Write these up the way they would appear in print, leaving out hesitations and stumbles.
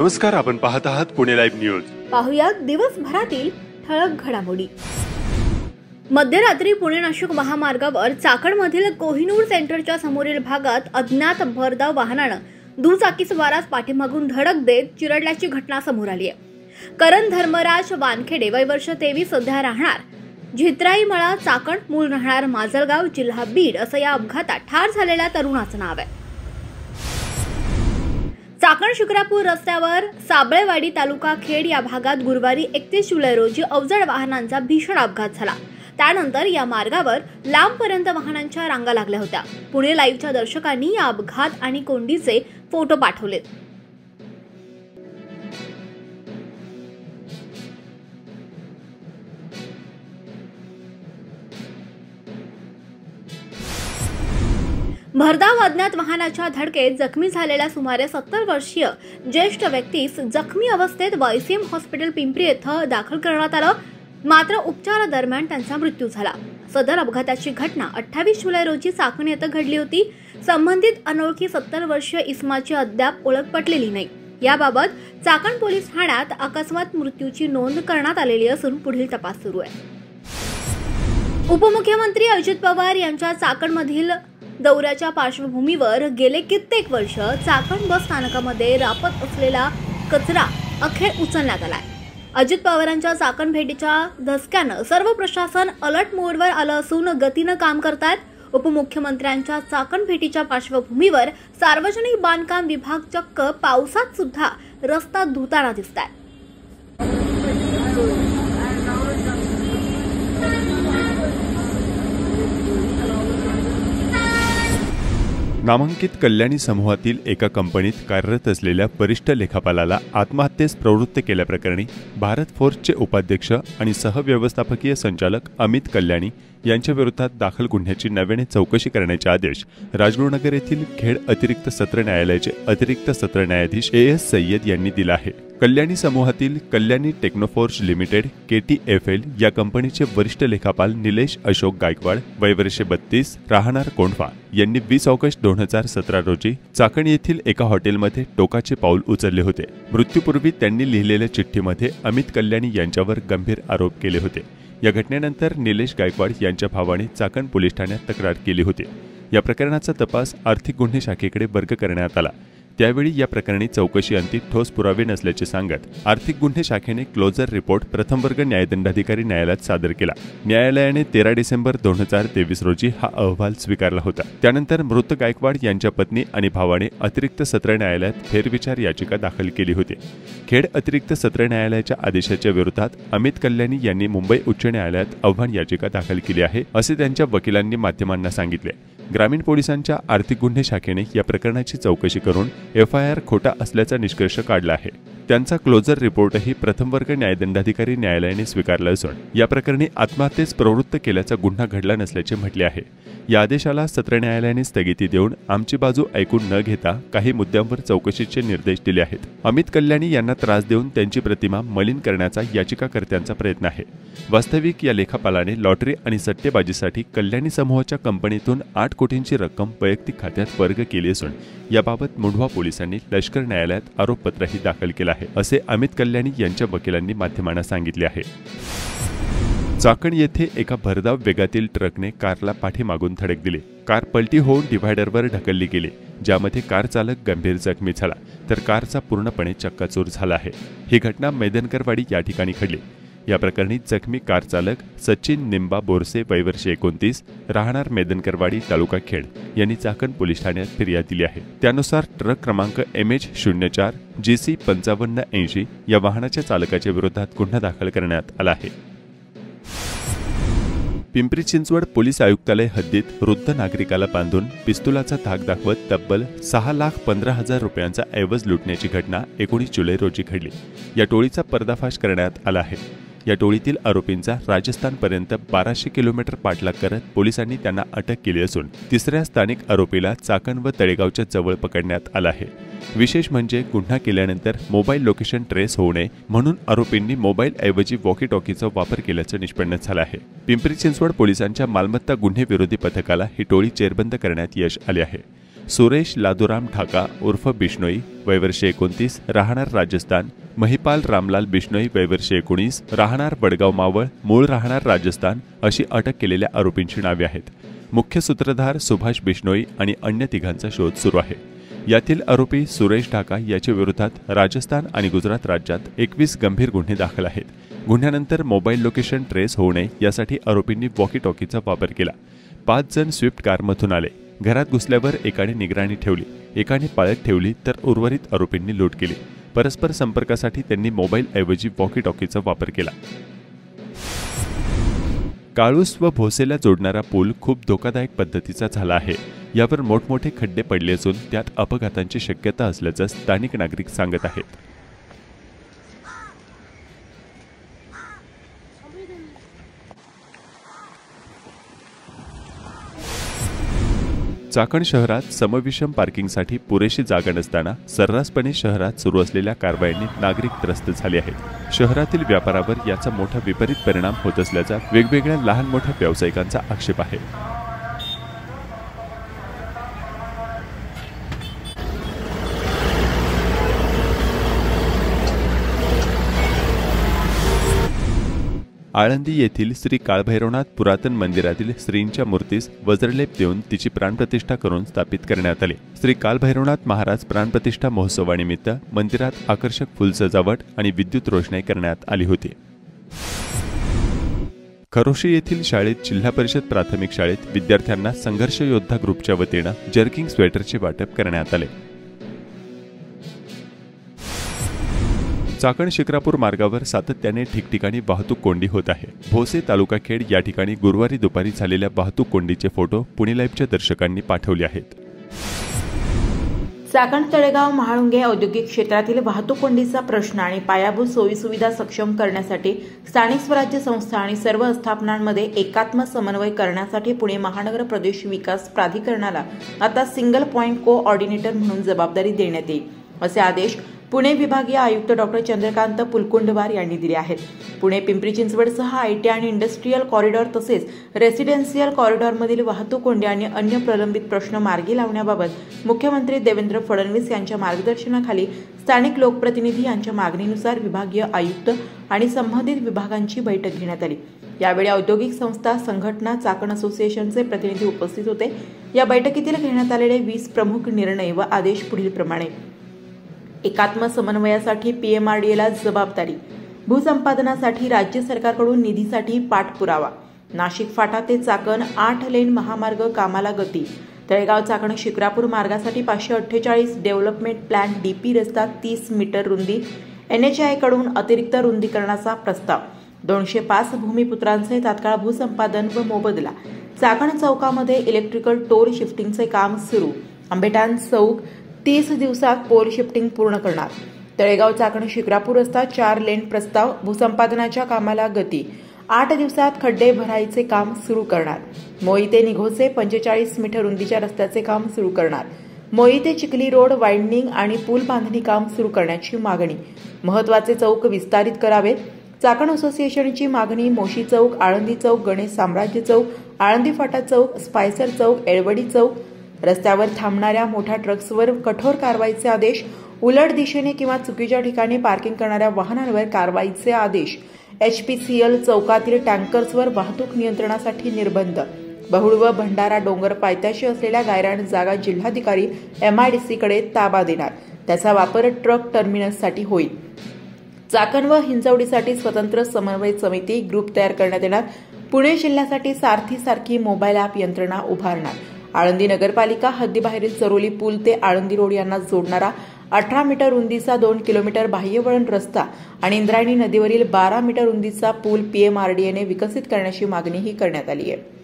नमस्कार, आपण पाहत आहात पुणे लाईव्ह न्यूज। पाहुयात दिवसभरातील ठळक घडामोडी। मध्यरात्री पुणे नाशिक महामार्गावर चाकणमधील कोहिनूर सेंटरच्या समोरील भागात अज्ञात भरधाव वाहनाने दुचाकीस्वारास पाठीमागून धडक देत चिरडल्याची घटना समोर आली आहे। करण धर्मराज वानखेडे, वय वर्ष 23, सध्या राहणार झित्राईमळा चाकण, मूळ राहणार माजलगाव, जिल्हा बीड असं या अपघातात ठार झालेल्या तरुणाचं नाव आहे। चाकण शिक्रापूर रस्त्यावर साबळेवाडी तालुका खेड या भागात गुरुवारी 31 जुलै रोजी अवजड वाहनांचा भीषण अपघात झाला। त्यानंतर या मार्गावर लांबपर्यंत वाहनांच्या रांगा लागल्या होत्या। पुणे लाईव्हच्या दर्शकांनी या अपघात आणि कोंडीचे फोटो पाठवलेत। भरधाव अज्ञात वाहनाच्या धडकेत जखमी झालेल्या सुमारे 70 वर्षीय ज्येष्ठ व्यक्तीस जखमी अवस्थेत वायसीएम हॉस्पिटल पिंपरी येथे दाखल करण्यात आलं, मात्र उपचारादरम्यान त्यांचा मृत्यू झाला। सदर अपघाताची घटना 28 जुलै रोजी चाकण येथे घडली होती। संबंधित अनोळखी 70 वर्षीय इसमाची अद्याप ओळख पटलेली नाही। याबाबत चाकण पोलीस ठाण्यात अकस्मात मृत्यूची नोंद करण्यात आलेली असून पुढील तपास सुरू आहे। उपमुख्यमंत्री अजित पवार यांच्या चाकणमधील दौऱ्याच्या पार्श्वभूमीवर गेले कित्येक वर्ष चाकण बस स्थानकामध्ये रापत असलेला कचरा अखेर उचलण्यात आलाय। अजित पवारांच्या चाकण भेटीच्या धसक्यानं सर्व प्रशासन अलर्ट मोडवर आलं असून गतीनं काम करतायत। उपमुख्यमंत्र्यांच्या चाकण भेटीच्या पार्श्वभूमीवर सार्वजनिक बांधकाम विभाग चक्क पावसात सुद्धा रस्ता धुताना दिसताय। नामांकित कल्याणी समूहातील एका कंपनीत कार्यरत असलेल्या वरिष्ठ लेखापालाला आत्महत्येस प्रवृत्त केल्याप्रकरणी भारत फोर्सचे उपाध्यक्ष आणि सहव्यवस्थापकीय संचालक अमित कल्याणी यांच्या विरोधात दाखल गुन्ह्याची नव्याने चौकशी करण्याचे आदेश राजगुरुनगर येथील खेड अतिरिक्त सत्र न्यायालयाचे अतिरिक्त सत्र न्यायाधीश एएस सय्यद यांनी दिला आहे। कल्याणी समूहातील कल्याणी टेक्नोफोर्ज लिमिटेड KTFL या कंपनीचे वरिष्ठ लेखापाल निलेश अशोक गायकवाड, वय वर्ष 32, राहणार कोंढवा यांनी 20 ऑगस्ट 2017 रोजी चाकण येथील एका हॉटेलमध्ये टोकाचे पाऊल उचलले होते। मृत्यूपूर्वी त्यांनी लिहिलेल्या चिठ्ठीमध्ये अमित कल्याणी यांच्यावर गंभीर आरोप केले होते। या घटनेनंतर निलेश गायकवाड यांच्या भावाने चाकण पोलीस ठाण्यात तक्रार केली होती। या प्रकरणाचा तपास आर्थिक गुन्हे शाखेकडे वर्ग करण्यात आला। त्यावेळी या प्रकरणी चौकशी अंती ठोस पुरावे नसल्याचे सांगत आर्थिक गुन्हे शाखेने क्लोजर रिपोर्ट प्रथम वर्ग न्यायदंडाधिकारी न्यायालयात सादर केला। न्यायालयाने 13 डिसेंबर 2023 रोजी हा अहवाल स्वीकारला होता। त्यानंतर मृत गायकवाड यांच्या पत्नी आणि भावाने अतिरिक्त सत्र न्यायालयात फेरविचार याचिका दाखल केली होती। खेड अतिरिक्त सत्र न्यायालयाच्या आदेशाच्या विरोधात अमित कल्याणी यांनी मुंबई उच्च न्यायालयात आव्हान याचिका दाखल केली आहे, असे त्यांच्या वकिलांनी माध्यमांना सांगितले। ग्रामीण पोलिसांच्या आर्थिक गुन्हे शाखेने या प्रकरणाची चौकशी करून FIR खोटा असल्याचा निष्कर्ष काढला आहे। त्यांचा क्लोजर रिपोर्टही प्रथम वर्ग न्यायदंडाधिकारी न्यायालयाने स्वीकारला असून या प्रकरणी आत्महत्येस प्रवृत्त केल्याचा गुन्हा घडला नसल्याचे म्हटले आहे। या आदेशाला सत्र न्यायालयाने स्थगिती देऊन आमची बाजू ऐकून न घेता काही मुद्द्यांवर चौकशीचे निर्देश दिले आहेत। अमित कल्याणी यांना त्रास देऊन त्यांची प्रतिमा मलिन करण्याचा याचिकाकर्त्यांचा प्रयत्न आहे। वास्तविक या लेखापालाने लॉटरी आणि सट्टेबाजीसाठी कल्याणी समूहाच्या कंपनीतून 8 कोटींची रक्कम वैयक्तिक खात्यात वर्ग केली असून याबाबत मुंढवा पोलिसांनी लष्कर न्यायालयात आरोपपत्रही दाखल केलं आहे, असे अमित कल्याणी यांच्या वकिलांनी माध्यमांना सांगितले आहे। चाकण येथे एका भरधाव वेगातील ट्रकने कारला पाठीमागून धडक दिली। कार पलटी होऊन डिव्हायडरवर ढकलली गेली, ज्यामध्ये कार चालक गंभीर जखमी झाला तर कारचा पूर्णपणे चक्काचूर झाला आहे। ही घटना मैदनकरवाडी या ठिकाणी घडली। या प्रकरणी जखमी कार चालक सचिन निंबा बोरसे, वय वर्ष 29, राहणार मैदनकरवाडी, तालुका खेड यांनी चाकण पोलीस ठाण्यात फिर्याद दिली आहे। त्यानुसार ट्रक क्रमांक MH04 GC 5580 या वाहनाच्या चालकाच्या विरोधात गुन्हा दाखल करण्यात आला आहे। पिंपरी चिंचवड पोलीस आयुक्तालय हद्दीत वृद्ध नागरिकाला बांधून पिस्तुलाचा धाक दाखवत तब्बल 6,15,000 रुपयांचा ऐवज लुटण्याची घटना 19 जुलै रोजी घडली। या टोळीचा पर्दाफाश करण्यात आला आहे। या टोळीतील आरोपींचा राजस्थानपर्यंत 1200 किलोमीटर पाठलाग करत पोलिसांनी त्यांना अटक केली असून तिसऱ्या स्थानिक आरोपीला चाकण व तळेगावच्या जवळ पकडण्यात आला आहे। विशेष म्हणजे गुन्हा केल्यानंतर मोबाईल लोकेशन ट्रेस होऊ नये म्हणून आरोपींनी मोबाईल ऐवजी वॉकी टॉकीचा वापर केल्याचं निष्पन्न झालं आहे। पिंपरी चिंचवड पोलिसांच्या मालमत्ता गुन्हे विरोधी पथकाला ही टोळी चेरबंद करण्यात यश आले आहे। सुरेश लादूराम ठाका उर्फ बिश्नोई वय वर्ष 29 राहणार राजस्थान, महिपाल रामलाल बिश्नोई वय वर्ष 19 राहणार बडगाव मावळ मूळ राहणार राजस्थान अशी अटक केलेल्या आरोपींची नावे आहेत. मुख्य सूत्रधार सुभाष बिश्नोई आणि अन्य तिघांचा शोध सुरू आहे. यातील आरोपी सुरेश ढाका याच्या विरोधात राजस्थान आणि गुजरात राज्यात 21 गंभीर गुन्हे दाखल आहेत. गुन्ह्यानंतर मोबाईल लोकेशन ट्रेस होऊ नये यासाठी आरोपींनी वॉकी टॉकीचा वापर केला. 5 जण स्विफ्ट कारमधून आले. घरात घुसल्यावर एकाने निगराणी ठेवली, एकाने पाळत ठेवली तर उर्वरित आरोपींनी लूट केली. परस्पर संपर्कासाठी त्यांनी मोबाईल ऐवजी वॉकी टॉकीचा वापर केला. काळूस व भोसेला जोडणारा पूल खूप धोकादायक पद्धतीचा झाला आहे. यावर मोठमोठे खड्डे पडले असून त्यात अपघातांची शक्यता असल्याचं स्थानिक नागरिक सांगत आहेत. चाकण शहरात समविषम पार्किंगसाठी पुरेशी जागा नसताना सर्रासपणे शहरात सुरू असलेल्या कारवायांनी नागरिक त्रस्त झाले आहेत. शहरातील व्यापारावर याचा मोठा विपरीत परिणाम होत असल्याचा वेगवेगळ्या लहान मोठ्या व्यावसायिकांचा आक्षेप आहे. आळंदी येथील श्री काळभैरवनाथ पुरातन मंदिरातील श्रींच्या मूर्तीस वज्रलेप देऊन तिची प्राणप्रतिष्ठा करून स्थापित करण्यात आली. श्री काळभैरवनाथ महाराज प्राणप्रतिष्ठा महोत्सवानिमित्त मंदिरात आकर्षक फुल सजावट आणि विद्युत रोषणाई करण्यात आली होती. खरोशी येथील शाळेत जिल्हा परिषद प्राथमिक शाळेत विद्यार्थ्यांना संघर्ष योद्धा ग्रुपच्या वतीनं जर्किंग स्वेटरचे वाटप करण्यात आले. चाकण शिक्रापूर मार्गावर सातत्याने ठिकठिकाणी वाहतूक कोंडी होत आहे. भोसे तालुका खेड या ठिकाणी गुरुवारी दुपारी झालेल्या वाहतूक कोंडीचे फोटो पुणे लाईव्हच्या दर्शकांनी पाठवले आहेत. चाकण तळेगाव महाळुंगे औद्योगिक क्षेत्रातील वाहतूक कोंडीचा प्रश्न आणि पायाभूत सोयीसुविधा सक्षम करण्यासाठी स्थानिक स्वराज्य संस्था आणि सर्व आस्थापनांमध्ये एकात्म समन्वय करण्यासाठी पुणे महानगर प्रदेश विकास प्राधिकरणाला आता सिंगल पॉइंट कोऑर्डिनेटर म्हणून जबाबदारी देण्यात येईल, असे आदेश पुणे विभागीय आयुक्त डॉक्टर चंद्रकांत पुलकुंडवार यांनी दिले आहेत. पुणे पिंपरी चिंचवडसह आयटी आणि इंडस्ट्रीयल कॉरिडॉर तसेच रेसिडेन्शियल कॉरिडॉरमधील वाहतूक कोंडी आणि अन्य प्रलंबित प्रश्न मार्गी लावण्याबाबत मुख्यमंत्री देवेंद्र फडणवीस यांच्या मार्गदर्शनाखाली स्थानिक लोकप्रतिनिधी यांच्या मागणीनुसार विभागीय आयुक्त आणि संबंधित विभागांची बैठक घेण्यात आली. यावेळी औद्योगिक संस्था, संघटना, चाकण असोसिएशनचे प्रतिनिधी उपस्थित होते. या बैठकीतील घेण्यात आलेले 20 प्रमुख निर्णय व आदेश पुढीलप्रमाणे: एकात्म समन्वयासाठी पीएमआरडीएला जबाबदारी, भूसंपादनासाठी राज्य सरकारकडून निधीसाठी पाठपुरावा, नाशिक फाटा ते चाकण 8 लेन महामार्ग कामाला गती, तळेगाव चाकण शिक्रापूर मार्गासाठी 548 डेव्हलपमेंट प्लॅन डीपी रस्ता 30 मीटर रुंदी, NHAI कडून अतिरिक्त रुंदीकरणाचा प्रस्ताव, 205 भूमिपुत्रांचे तात्काळ भूसंपादन व मोबदला, चाकण चौकामध्ये इलेक्ट्रिकल टोल शिफ्टिंगचे काम सुरू, आंबेटान चौक 30 दिवसात पोल शिफ्टिंग पूर्ण करणार, तळेगाव चाकण शिक्रापूर रस्ता 4 लेन प्रस्ताव, भूसंपादनाच्या कामाला गती, 8 दिवसात खड्डे भरायचे काम सुरू करणार, मोई ते निघोसे 45 मीटर रुंदीच्या रस्त्याचे काम सुरू करणार, मोई ते चिखली रोड वाइंडिंग आणि पूल बांधणी काम सुरू करण्याची मागणी, महत्वाचे चौक विस्तारित करावेत, चाकण असोसिएशनची मागणी, मोशी चौक, आळंदी चौक, गणेश साम्राज्य चौक, आळंदी फाटा चौक, स्पायसर चौक, एळवडी चौक, रस्त्यावर थांबणाऱ्या मोठ्या ट्रक्सवर कठोर कारवाईचे आदेश, उलट दिशेने किंवा चुकीच्या ठिकाणी पार्किंग करणाऱ्या वाहनांवर कारवाईचे आदेश, HPCL चौकातील टँकर्सवर वाहतूक नियंत्रणासाठी निर्बंध, बहुळ व भंडारा डोंगर पायथ्याशी असलेल्या गायरान जागा जिल्हाधिकारी MIDC कडे ताबा देणार, त्याचा वापर ट्रक टर्मिनससाठी होईल. चाकण व हिंजवडीसाठी स्वतंत्र समन्वय समिती ग्रुप तयार करण्यात येणार. पुणे जिल्ह्यासाठी सारथी मोबाईल ॲप यंत्रणा उभारणार. आळंदी नगरपालिका हद्दीबाहेरील चरोली पूल ते आळंदी रोड यांना जोडणारा 18 मीटर रुंदीचा 2 किलोमीटर बाह्यवळण रस्ता आणि इंद्रायणी नदीवरील 12 मीटर रुंदीचा पूल पीएमआरडीएने विकसित करण्याची मागणीही करण्यात आली आहे.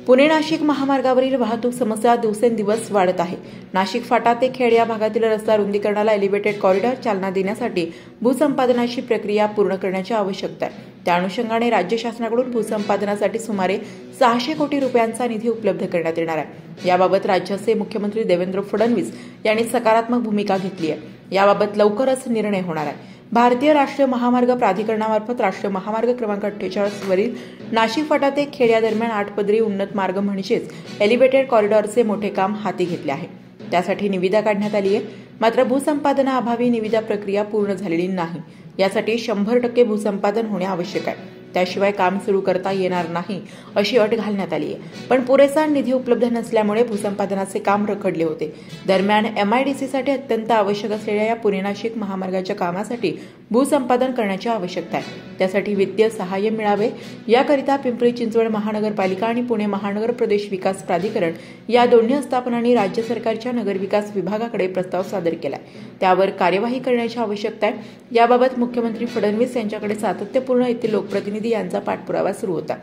पुणे नाशिक महामार्गावरील वाहतूक समस्या दिवसेंदिवस वाढत आहे. नाशिक फाटा ते खेड या भागातील रस्ता रुंदीकरणाला एलिव्हेटेड कॉरिडॉर चालना देण्यासाठी भूसंपादनाची प्रक्रिया पूर्ण करण्याची आवश्यकता आहे. त्या अनुषंगाने राज्य शासनाकडून भूसंपादनासाठी सुमारे 600 कोटी रुपयांचा निधी उपलब्ध करण्यात येणार आहे. याबाबत राज्याचे मुख्यमंत्री देवेंद्र फडणवीस यांनी सकारात्मक भूमिका घेतली आहे. याबाबत लवकरच निर्णय होणार आहे. भारतीय राष्ट्रीय महामार्ग प्राधिकरणामार्फत राष्ट्रीय महामार्ग क्रमांक 48 वरील नाशिक फाटा ते खेड या दरम्यान 8 पदरी उन्नत मार्ग म्हणजेच एलिव्हेटेड कॉरिडॉरचे मोठे काम हाती घेतले आहे। त्यासाठी निविदा काढण्यात आली आहे, मात्र भूसंपादनाअभावी निविदा प्रक्रिया पूर्ण झालेली नाही। यासाठी 100% भूसंपादन होणे आवश्यक आहे, त्याशिवाय काम सुरू करता येणार नाही अशी अट घालण्यात आली आहे। पण पुरेसा निधी उपलब्ध नसल्यामुळे भूसंपादनाचे काम रखडले होते। दरम्यान MIDCसाठी अत्यंत आवश्यक असलेल्या या पुणे नाशिक महामार्गाच्या कामासाठी भूसंपादन करण्याची आवश्यकता आहे। त्यासाठी वित्तीय सहाय्य मिळावे याकरिता पिंपरी चिंचवड महानगरपालिका आणि पुणे महानगर प्रदेश विकास प्राधिकरण या दोन्ही आस्थापनांनी राज्य सरकारच्या नगरविकास विभागाकडे प्रस्ताव सादर केला। त्यावर कार्यवाही करण्याची आवश्यकता आहे। याबाबत मुख्यमंत्री फडणवीस यांच्याकडे सातत्यपूर्ण येथील लोकप्रतिनिधी यांचा पाठपुरावा सुरू होता,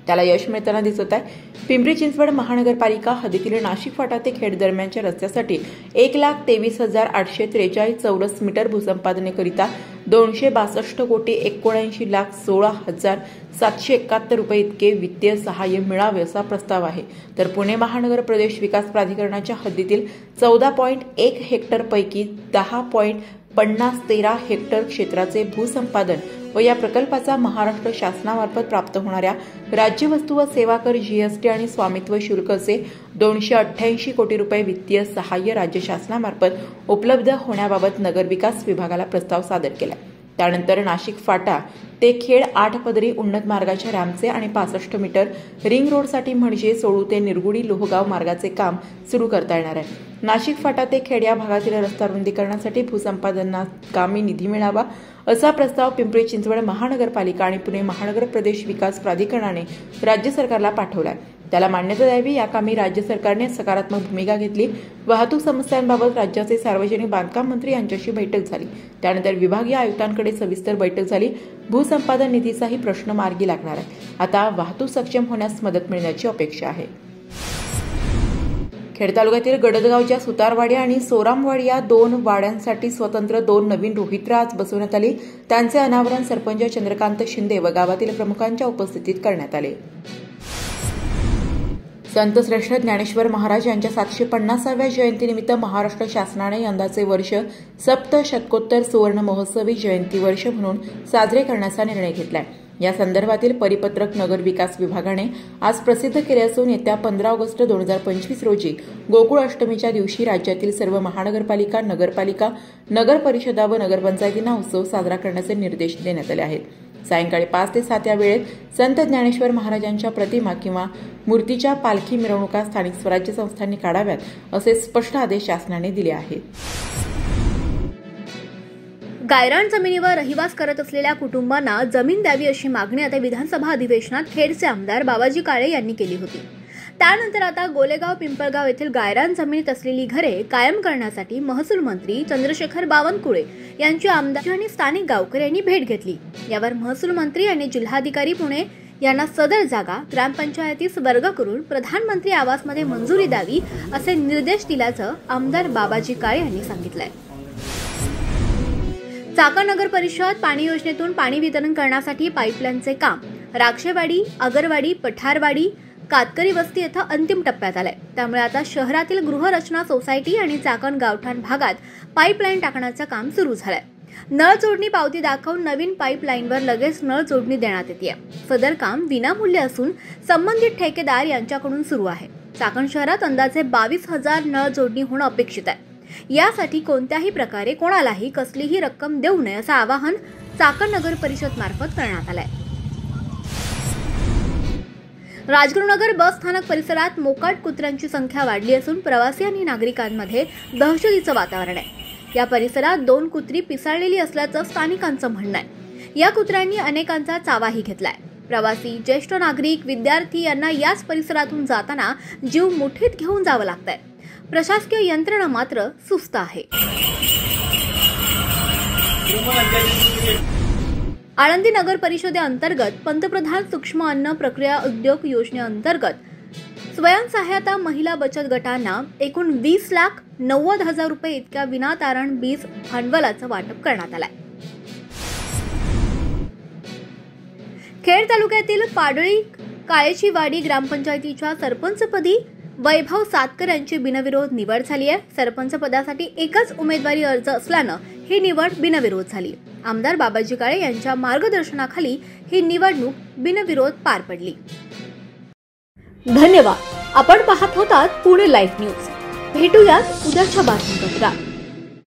त्याला यश मिळताना दिसत आहे। पिंपरी चिंचवड महानगरपालिका हद्दीतील नाशिक फाटा ते खेड दरम्यानच्या रस्त्यासाठी 1,23,843 चौरस मीटर भूसंपादनेकरिता 262,79,16,771 रुपये इतके वित्तीय सहाय्य मिळावे असा प्रस्ताव आहे। तर पुणे महानगर प्रदेश विकास प्राधिकरणाच्या हद्दीतील 14.1 हेक्टर पैकी 10.5013 हेक्टर क्षेत्राचे भूसंपादन व या प्रकल्पाचा महाराष्ट्र शासनामार्फत प्राप्त होणाऱ्या राज्य वस्तू व सेवा कर GST आणि स्वामित्व शुल्क असे 288 कोटी रुपये वित्तीय सहाय्य राज्य शासनामार्फत उपलब्ध होण्याबाबत नगरविकास विभागाला प्रस्ताव सादर केला। त्यानंतर नाशिक फाटा ते खेड 8 पदरी उन्नत मार्गाच्या रॅम्पचे आणि 65 मीटर रिंग रोडसाठी म्हणजे सोळू ते निरगुडी लोहगाव मार्गाचे काम सुरू करता येणार आहे। नाशिक फाटा ते खेड या भागातील रस्ता रुंदीकरणासाठी भूसंपादनाकामी निधी मिळावा असा प्रस्ताव पिंपरी चिंचवड महानगरपालिका आणि पुणे महानगर प्रदेश विकास प्राधिकरणाने राज्य सरकारला पाठवलाय। त्याला मान्यता द्यावी याकामी राज्य सरकारने सकारात्मक भूमिका घेतली। वाहतूक समस्यांबाबत राज्याचे सार्वजनिक बांधकाम मंत्री यांच्याशी बैठक झाली। त्यानंतर विभागीय आयुक्तांकडे सविस्तर बैठक झाली। भूसंपादन निधीचाही प्रश्न मार्गी लागणार आहे। आता वाहतूक सक्षम होण्यास मदत मिळण्याची अपेक्षा आहे। खेड तालुक्यातील गडदगावच्या सुतारवाडी आणि सोरामवाडी या 2 वाड्यांसाठी स्वतंत्र 2 नवीन रोहित्र आज बसवण्यात आली। त्यांचे अनावरण सरपंच चंद्रकांत शिंदे व गावातील प्रमुखांच्या उपस्थितीत करण्यात आले। संत श्रेष्ठ ज्ञानेश्वर महाराज यांच्या 750व्या जयंतीनिमित्त महाराष्ट्र शासनाने यंदाचे वर्ष सप्त शतकोत्तर सुवर्ण महोत्सवी जयंती वर्ष म्हणून साजरे करण्याचा निर्णय घेतलाय। या संदर्भातील परिपत्रक नगर विकास विभागाने आज प्रसिद्ध केले असून येत्या 15 ऑगस्ट 2025 रोजी गोकुळ अष्टमीच्या दिवशी राज्यातील सर्व महानगरपालिका, नगरपालिका, नगर परिषदा व नगरपंचायतींना उत्सव साजरा करण्याचे निर्देश देण्यात आले आहेत। सायंकाळी 5 ते 7 या वेळेत संत ज्ञानेश्वर महाराजांच्या प्रतिमा किंवा मूर्तीच्या पालखी मिरवणुका स्थानिक स्वराज्य संस्थांनी काढाव्यात असे स्पष्ट आदेश शासनाने दिले आहेत। गायरान जमिनीवर रहिवास करत असलेल्या कुटुंबांना जमीन द्यावी अशी मागणी आता विधानसभा अधिवेशनात खेडचे आमदार बाबाजी काळे यांनी केली होती। त्यानंतर आता गोलेगाव पिंपळगाव येथील गायरान जमिनीत असलेली घरे कायम करण्यासाठी महसूल मंत्री चंद्रशेखर बावनकुळे यांची आमदार आणि स्थानिक गावकऱ्यांनी भेट घेतली। यावर महसूल मंत्री आणि जिल्हाधिकारी पुणे यांना सदर जागा ग्रामपंचायतीस वर्ग करून प्रधानमंत्री आवासमध्ये मंजुरी द्यावी असे निर्देश दिल्याचं आमदार बाबाजी काळे यांनी सांगितलंय। चाकण नगर परिषद पाणी योजनेतून पाणी वितरण करण्यासाठी पाईपलाईनचे काम राक्षेवाडी, आगरवाडी, पठारवाडी, कातकरी वस्ती येथे अंतिम टप्प्यात आलाय। त्यामुळे आता शहरातील गृहरचना सोसायटी आणि चाकण गावठाण भागात पाईपलाईन टाकण्याचं काम सुरू झालंय। नळ जोडणी पावती दाखवून नवीन पाईपलाईनवर लगेच नळ जोडणी देण्यात येते। सदर काम विनामूल्य असून संबंधित ठेकेदार यांच्याकडून सुरू आहे। चाकण शहरात अंदाजे 22,000 नळ जोडणी होणं अपेक्षित आहे। यासाठी कोणत्याही प्रकारे कोणालाही कसलीही रक्कम देऊ नये असं आवाहन चाकण नगर परिषद मार्फत करण्यात आलंय। राजगुरुनगर बस स्थानक परिसरात मोकाट कुत्र्यांची संख्या वाढली असून प्रवासी आणि नागरिकांमध्ये दहशतीचं वातावरण आहे। या परिसरात 2 कुत्री पिसाळलेली असल्याचं स्थानिकांचं म्हणणं आहे। या कुत्र्यांनी अनेकांचा चावाही घेतलाय। प्रवासी, ज्येष्ठ नागरिक, विद्यार्थी यांना याच परिसरातून जाताना जीव मुठीत घेऊन जावं लागतंय। प्रशासकीय यंत्रणा मात्र सुस्त आहे। आळंदी नगर परिषदेअंतर्गत पंतप्रधान सूक्ष्म अन्न प्रक्रिया उद्योग योजनेअंतर्गत स्वयंसहायता महिला बचत गटांना एकूण 20,90,000 रुपये इतक्या विनातारण बीज भांडवलाचं वाटप करण्यात आलंय। खेड तालुक्यातील पाडळी काळेचीवाडी ग्रामपंचायतीच्या सरपंचपदी वैभव सातकर यांची बिनविरोध निवड झाली आहे। सरपंच पदासाठी एकच उमेदवारी अर्ज असल्यानं ही निवड बिनविरोध झाली। आमदार बाबाजी काळे यांच्या मार्गदर्शनाखाली ही निवडणूक बिनविरोध पार पडली। धन्यवाद। आपण पाहत होतात पुणे लाईव्ह न्यूज। भेटूयात उद्याच्या बातमीपत्रात।